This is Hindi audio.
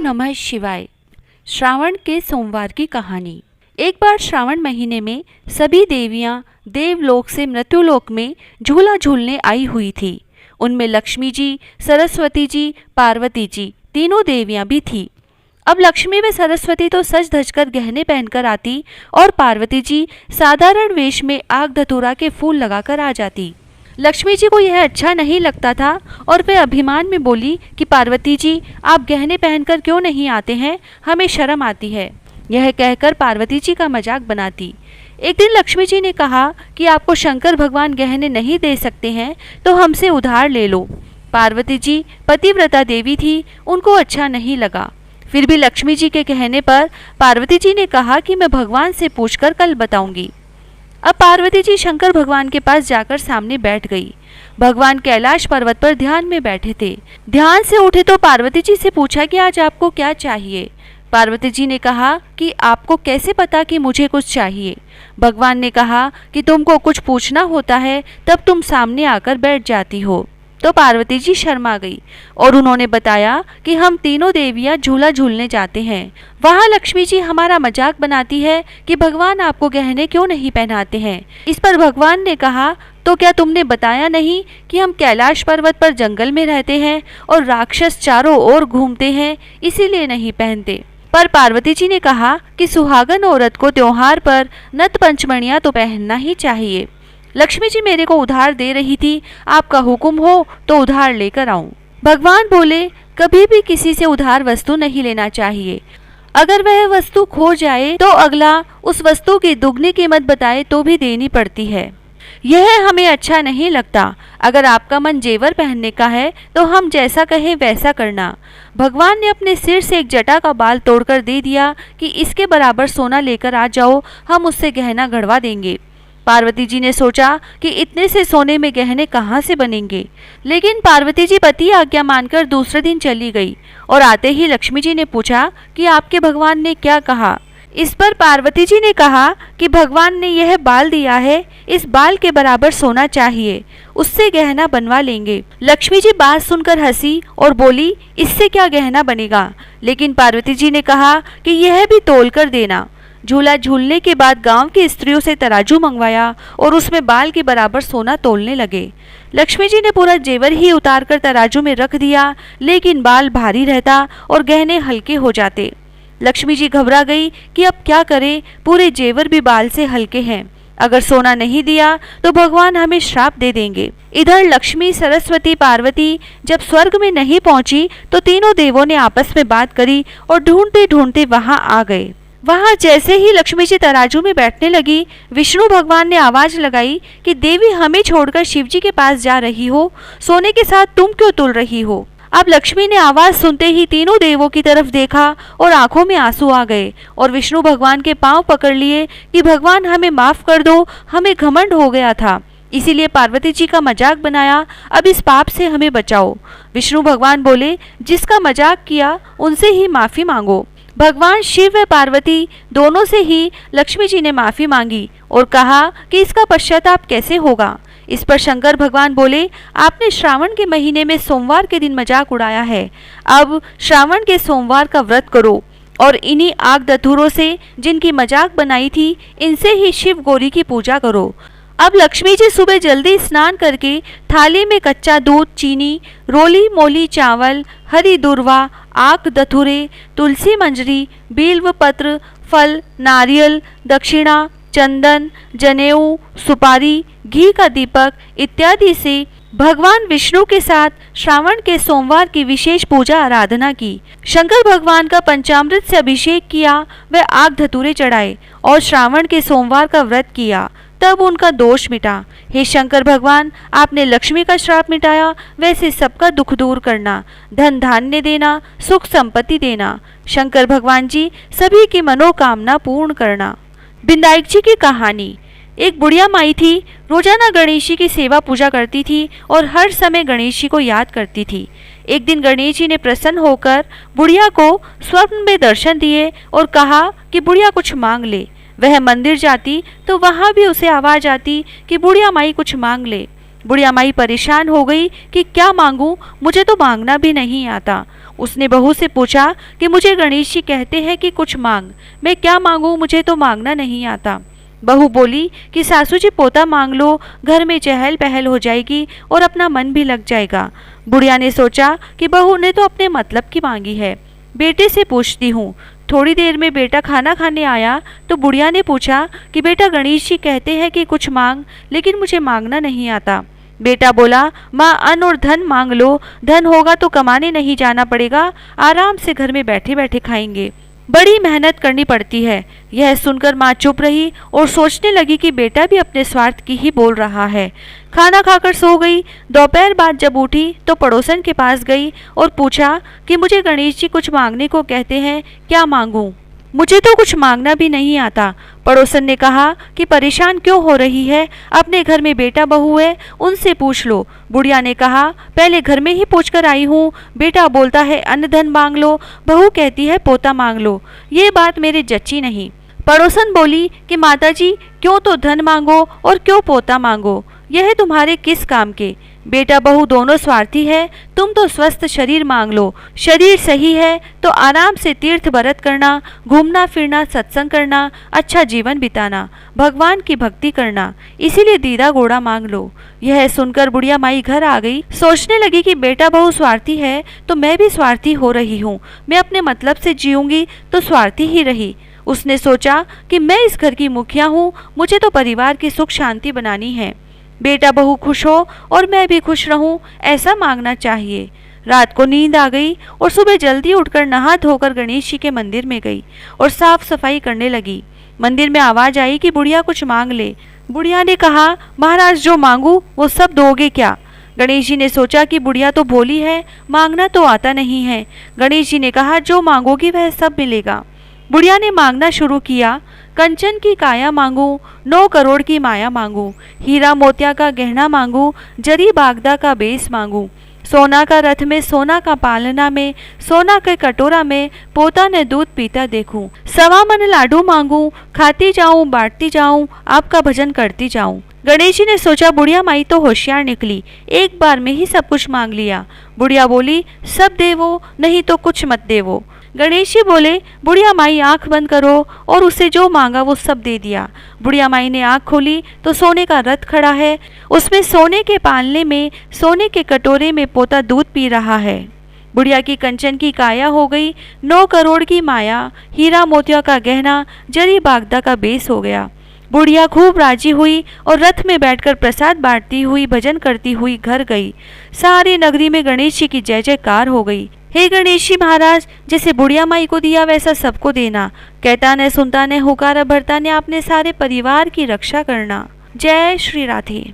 नमः शिवाय। श्रावण के सोमवार की कहानी। एक बार श्रावण महीने में सभी देवियां देवलोक से मृत्युलोक में झूला झूलने आई हुई थी। उनमें लक्ष्मी जी, सरस्वती जी, पार्वती जी तीनों देवियां भी थी। अब लक्ष्मी व सरस्वती तो सज धज कर गहने पहनकर आती और पार्वती जी साधारण वेश में आग धतूरा के फूल लगाकर आ जाती। लक्ष्मी जी को यह अच्छा नहीं लगता था और वे अभिमान में बोली कि पार्वती जी, आप गहने पहनकर क्यों नहीं आते हैं, हमें शर्म आती है। यह कहकर पार्वती जी का मजाक बनाती। एक दिन लक्ष्मी जी ने कहा कि आपको शंकर भगवान गहने नहीं दे सकते हैं तो हमसे उधार ले लो। पार्वती जी पतिव्रता देवी थी, उनको अच्छा नहीं लगा। फिर भी लक्ष्मी जी के कहने पर पार्वती जी ने कहा कि मैं भगवान से पूछकर कल बताऊंगी। अब पार्वती जी शंकर भगवान के पास जाकर सामने बैठ गई। भगवान कैलाश पर्वत पर ध्यान में बैठे थे। ध्यान से उठे तो पार्वती जी से पूछा कि आज आपको क्या चाहिए। पार्वती जी ने कहा कि आपको कैसे पता कि मुझे कुछ चाहिए। भगवान ने कहा कि तुमको कुछ पूछना होता है तब तुम सामने आकर बैठ जाती हो। तो पार्वती जी शर्मा गई और उन्होंने बताया कि हम तीनों देवियां झूला झूलने जाते हैं। वहाँ लक्ष्मी जी हमारा मजाक बनाती है कि भगवान आपको गहने क्यों नहीं पहनाते हैं। इस पर भगवान ने कहा, तो क्या तुमने बताया नहीं कि हम कैलाश पर्वत पर जंगल में रहते हैं और राक्षस चारों ओर घूमते हैं, इसीलिए नहीं पहनते। पर पार्वती जी ने कहा कि सुहागन औरत को त्योहार पर नत पंचमणियां तो पहनना ही चाहिए। लक्ष्मी जी मेरे को उधार दे रही थी, आपका हुक्म हो तो उधार लेकर आऊं। भगवान बोले, कभी भी किसी से उधार वस्तु नहीं लेना चाहिए। अगर वह वस्तु खो जाए तो अगला उस वस्तु की दुगनी कीमत बताए तो भी देनी पड़ती है। यह हमें अच्छा नहीं लगता। अगर आपका मन जेवर पहनने का है तो हम जैसा कहें वैसा करना। भगवान ने अपने सिर से एक जटा का बाल तोड़कर दे दिया कि इसके बराबर सोना लेकर आ जाओ, हम उससे गहना गढ़वा देंगे। पार्वती जी ने सोचा कि इतने से सोने में गहने कहाँ से बनेंगे, लेकिन पार्वती जी पति आज्ञा मानकर दूसरे दिन चली गई और आते ही लक्ष्मी जी ने पूछा कि आपके भगवान ने क्या कहा। इस पर पार्वती जी ने कहा कि भगवान ने यह बाल दिया है, इस बाल के बराबर सोना चाहिए, उससे गहना बनवा लेंगे। लक्ष्मी जी बात सुनकर हंसी और बोली, इससे क्या गहना बनेगा। लेकिन पार्वती जी ने कहा कि यह भी तोल कर देना। झूला झूलने के बाद गांव की स्त्रियों से तराजू मंगवाया और उसमें बाल के बराबर सोना तोलने लगे। लक्ष्मी जी ने पूरा जेवर ही उतारकर तराजू में रख दिया, लेकिन बाल भारी रहता और गहने हल्के हो जाते। लक्ष्मी जी घबरा गई कि अब क्या करें, पूरे जेवर भी बाल से हल्के हैं। अगर सोना नहीं दिया तो भगवान हमें श्राप दे देंगे। इधर लक्ष्मी, सरस्वती, पार्वती जब स्वर्ग में नहीं पहुंची तो तीनों देवों ने आपस में बात करी और ढूंढते ढूंढते वहां आ गए। वहां जैसे ही लक्ष्मी जी तराजू में बैठने लगी, विष्णु भगवान ने आवाज लगाई कि देवी, हमें छोड़कर शिव जी के पास जा रही हो, सोने के साथ तुम क्यों तुल रही हो। अब लक्ष्मी ने आवाज सुनते ही तीनों देवों की तरफ देखा और आंखों में आंसू आ गए और विष्णु भगवान के पांव पकड़ लिए कि भगवान हमें माफ कर दो, हमें घमंड हो गया था, इसीलिए पार्वती जी का मजाक बनाया, अब इस पाप से हमें बचाओ। विष्णु भगवान बोले, जिसका मजाक किया उनसे ही माफी मांगो। भगवान शिव व पार्वती दोनों से ही लक्ष्मी जी ने माफी मांगी और कहा कि इसका पश्चाताप कैसे होगा। इस पर शंकर भगवान बोले, आपने श्रावण के महीने में सोमवार के दिन मजाक उड़ाया है, अब श्रावण के सोमवार का व्रत करो और इन्हीं आग धतूरों से जिनकी मजाक बनाई थी, इनसे ही शिव गौरी की पूजा करो। अब लक्ष्मी जी सुबह जल्दी स्नान करके थाली में कच्चा दूध, चीनी, रोली मोली चावल, हरी दुर्वा, आक धतूरे, तुलसी मंजरी, बिल्व पत्र, फल, नारियल, दक्षिणा, चंदन, जनेऊ, सुपारी, घी का दीपक इत्यादि से भगवान विष्णु के साथ श्रावण के सोमवार की विशेष पूजा आराधना की। शंकर भगवान का पंचामृत से अभिषेक किया, व आग धतूरे चढ़ाए और श्रावण के सोमवार का व्रत किया, तब उनका दोष मिटा। हे शंकर भगवान, आपने लक्ष्मी का श्राप मिटाया, वैसे सबका दुख दूर करना, धन धान्य देना, सुख संपत्ति देना। शंकर भगवान जी सभी की मनोकामना पूर्ण करना। बिंदायक जी की कहानी। एक बुढ़िया माई थी, रोजाना गणेश जी की सेवा पूजा करती थी और हर समय गणेश जी को याद करती थी। एक दिन गणेश जी ने प्रसन्न होकर बुढ़िया को स्वप्न में दर्शन दिए और कहा कि बुढ़िया कुछ मांग ले। वह मंदिर जाती तो वहां भी उसे आवाज आती कि बुढ़िया माई कुछ मांग ले। बुढ़िया माई परेशान हो गई कि क्या मांगूं, मुझे तो मांगना भी नहीं आता। उसने बहू से पूछा कि मुझे गणेश जी कहते हैं कि कुछ मांग, मैं क्या मांगूं, मुझे तो मांगना नहीं आता। बहू बोली कि सासू जी पोता मांग लो, घर में चहल पहल हो जाएगी और अपना मन भी लग जाएगा। बुढ़िया ने सोचा कि बहू ने तो अपने मतलब की मांगी है, बेटे से पूछती हूँ। थोड़ी देर में बेटा खाना खाने आया तो बुढ़िया ने पूछा कि बेटा गणेश जी कहते हैं कि कुछ मांग, लेकिन मुझे मांगना नहीं आता। बेटा बोला, माँ अन्न और धन मांग लो, धन होगा तो कमाने नहीं जाना पड़ेगा, आराम से घर में बैठे बैठे खाएंगे, बड़ी मेहनत करनी पड़ती है। यह सुनकर माँ चुप रही और सोचने लगी कि बेटा भी अपने स्वार्थ की ही बोल रहा है। खाना खाकर सो गई। दोपहर बाद जब उठी तो पड़ोसन के पास गई और पूछा कि मुझे गणेश जी कुछ मांगने को कहते हैं, क्या मांगूं? मुझे तो कुछ मांगना भी नहीं आता। पड़ोसन ने कहा कि परेशान क्यों हो रही है, अपने घर में बेटा बहू है, उनसे पूछ लो। बुढ़िया ने कहा, पहले घर में ही पूछ कर आई हूँ, बेटा बोलता है अन्न धन मांग लो, बहू कहती है पोता मांग लो, ये बात मेरे जच्ची नहीं। पड़ोसन बोली कि माताजी क्यों तो धन मांगो और क्यों पोता मांगो, यह तुम्हारे किस काम के? बेटा बहू दोनों स्वार्थी है, तुम तो स्वस्थ शरीर मांग लो। शरीर सही है तो आराम से तीर्थ व्रत करना, घूमना फिरना, सत्संग करना, अच्छा जीवन बिताना, भगवान की भक्ति करना, इसीलिए दीदा घोड़ा मांग लो। यह सुनकर बुढ़िया माई घर आ गई। सोचने लगी कि बेटा बहू स्वार्थी है तो मैं भी स्वार्थी हो रही हूँ, मैं अपने मतलब से जीऊंगी तो स्वार्थी ही रही। उसने सोचा कि मैं इस घर की मुखिया हूँ, मुझे तो परिवार की सुख शांति बनानी है, बेटा बहू खुश हो और मैं भी खुश रहूं, ऐसा मांगना चाहिए। रात को नींद आ गई और सुबह जल्दी उठकर नहा धोकर गणेश जी के मंदिर में गई और साफ सफाई करने लगी। मंदिर में आवाज आई कि बुढ़िया कुछ मांग ले। बुढ़िया ने कहा, महाराज जो मांगू वो सब दोगे क्या? गणेश जी ने सोचा कि बुढ़िया तो भोली है, मांगना तो आता नहीं है। गणेश जी ने कहा, जो मांगोगी वह सब मिलेगा। बुढ़िया ने मांगना शुरू किया, कंचन की काया मांगू, 9 करोड़ की माया मांगू, हीरा मोतिया का गहना मांगू, जरी बागदा का बेस मांगू, सोना का रथ में, सोना का पालना में, सोना के कटोरा में पोता ने दूध पीता देखूं, 1.25 मन लाडू मांगू, खाती जाऊं बांटती जाऊं, आपका भजन करती जाऊं। गणेश जी ने सोचा बुढ़िया माई तो होशियार निकली, एक बार में ही सब कुछ मांग लिया। बुढ़िया बोली, सब देवो नहीं तो कुछ मत देवो। गणेश जी बोले, बुढ़िया माई आंख बंद करो, और उसे जो मांगा वो सब दे दिया। बुढ़िया माई ने आंख खोली तो सोने का रथ खड़ा है, उसमें सोने के पालने में, सोने के कटोरे में पोता दूध पी रहा है। बुढ़िया की कंचन की काया हो गई, 9 करोड़ की माया, हीरा मोतिया का गहना, जरी बागदा का बेस हो गया। बुढ़िया खूब राजी हुई और रथ में बैठकर प्रसाद बांटती हुई, भजन करती हुई घर गई। सारी नगरी में गणेश जी की जय जयकार हो गई। हे गणेश जी महाराज, जैसे बुढ़िया माई को दिया वैसा सबको देना, कहता ने सुनता ने, हुकारा भरता ने, आपने सारे परिवार की रक्षा करना। जय श्री राधे।